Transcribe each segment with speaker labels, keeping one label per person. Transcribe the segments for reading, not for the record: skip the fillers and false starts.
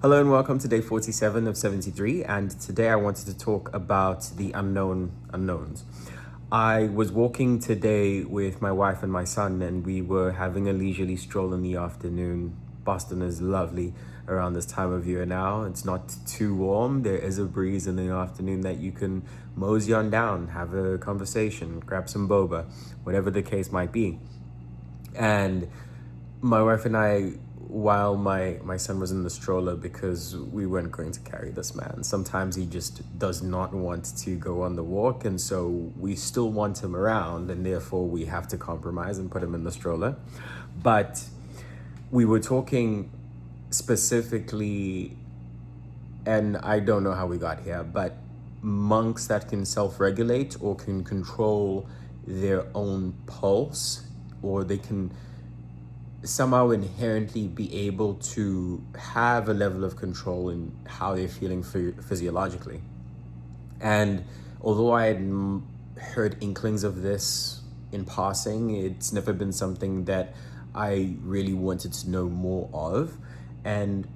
Speaker 1: Hello and welcome to day 47 of 73. And today I wanted to talk about the unknown unknowns. I was walking today with my wife and my son, and we were having a leisurely stroll in the afternoon. Boston is lovely around this time of year now. It's not too warm. There is a breeze in the afternoon that you can mosey on down, have a conversation, grab some boba, whatever the case might be. And my wife and I, while my son was in the stroller, because we weren't going to carry this man, sometimes he just does not want to go on the walk, and so we still want him around, and therefore we have to compromise and put him in the stroller. But we were talking specifically, and I don't know how we got here, but monks that can self-regulate or can control their own pulse, or they can somehow inherently be able to have a level of control in how they're feeling physiologically. And although I had heard inklings of this in passing, it's never been something that I really wanted to know more of. And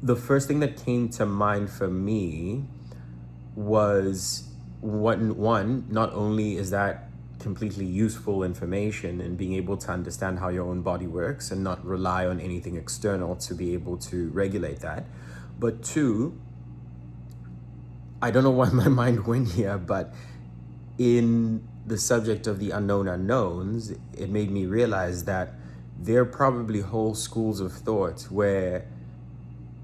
Speaker 1: the first thing that came to mind for me was one, not only is that completely useful information and being able to understand how your own body works and not rely on anything external to be able to regulate that. But two, I don't know why my mind went here, but in the subject of the unknown unknowns, it made me realize that there are probably whole schools of thought where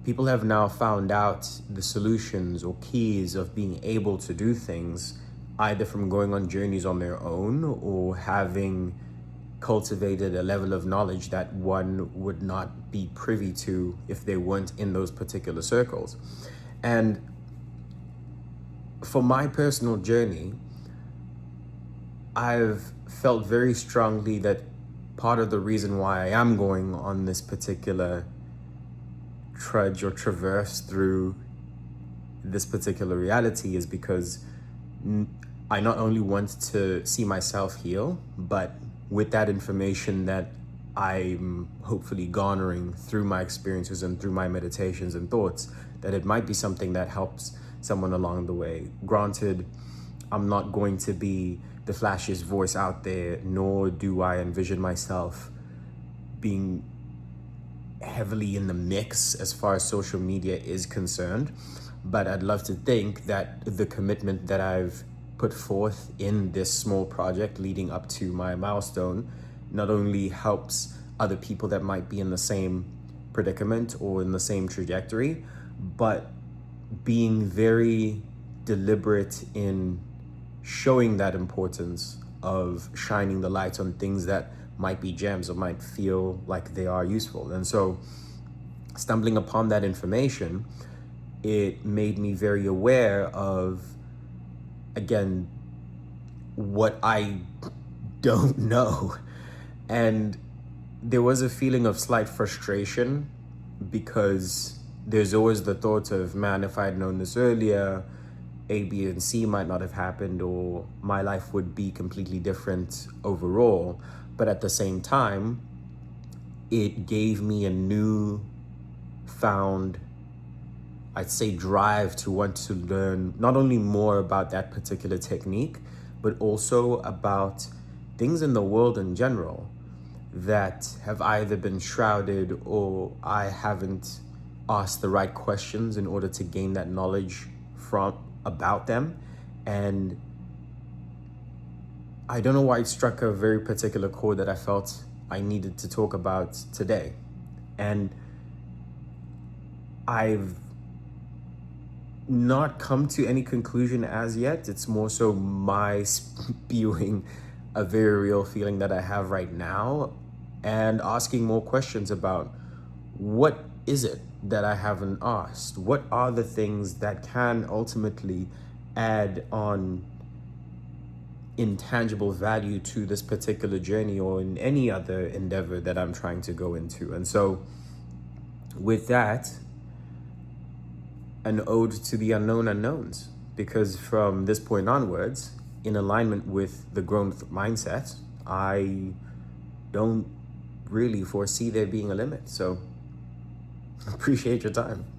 Speaker 1: people have now found out the solutions or keys of being able to do things, either from going on journeys on their own or having cultivated a level of knowledge that one would not be privy to if they weren't in those particular circles. And for my personal journey, I've felt very strongly that part of the reason why I am going on this particular trudge or traverse through this particular reality is because I not only want to see myself heal, but with that information that I'm hopefully garnering through my experiences and through my meditations and thoughts, that it might be something that helps someone along the way. Granted, I'm not going to be the flashiest voice out there, nor do I envision myself being heavily in the mix as far as social media is concerned. But I'd love to think that the commitment that I've put forth in this small project leading up to my milestone not only helps other people that might be in the same predicament or in the same trajectory, but being very deliberate in showing that importance of shining the light on things that might be gems or might feel like they are useful. And so stumbling upon that information, it made me very aware of, again, what I don't know. And there was a feeling of slight frustration because there's always the thought of, man, if I had known this earlier, A, B, and C might not have happened, or my life would be completely different overall. But at the same time, it gave me a new found, I'd say, drive to want to learn not only more about that particular technique, but also about things in the world in general that have either been shrouded or I haven't asked the right questions in order to gain that knowledge about them. And I don't know why it struck a very particular chord that I felt I needed to talk about today. And I've not come to any conclusion as yet. It's more so my spewing a very real feeling that I have right now and asking more questions about what is it that I haven't asked? What are the things that can ultimately add on intangible value to this particular journey or in any other endeavor that I'm trying to go into? And so with that, an ode to the unknown unknowns, because from this point onwards, in alignment with the growth mindset, I don't really foresee there being a limit. So Appreciate your time.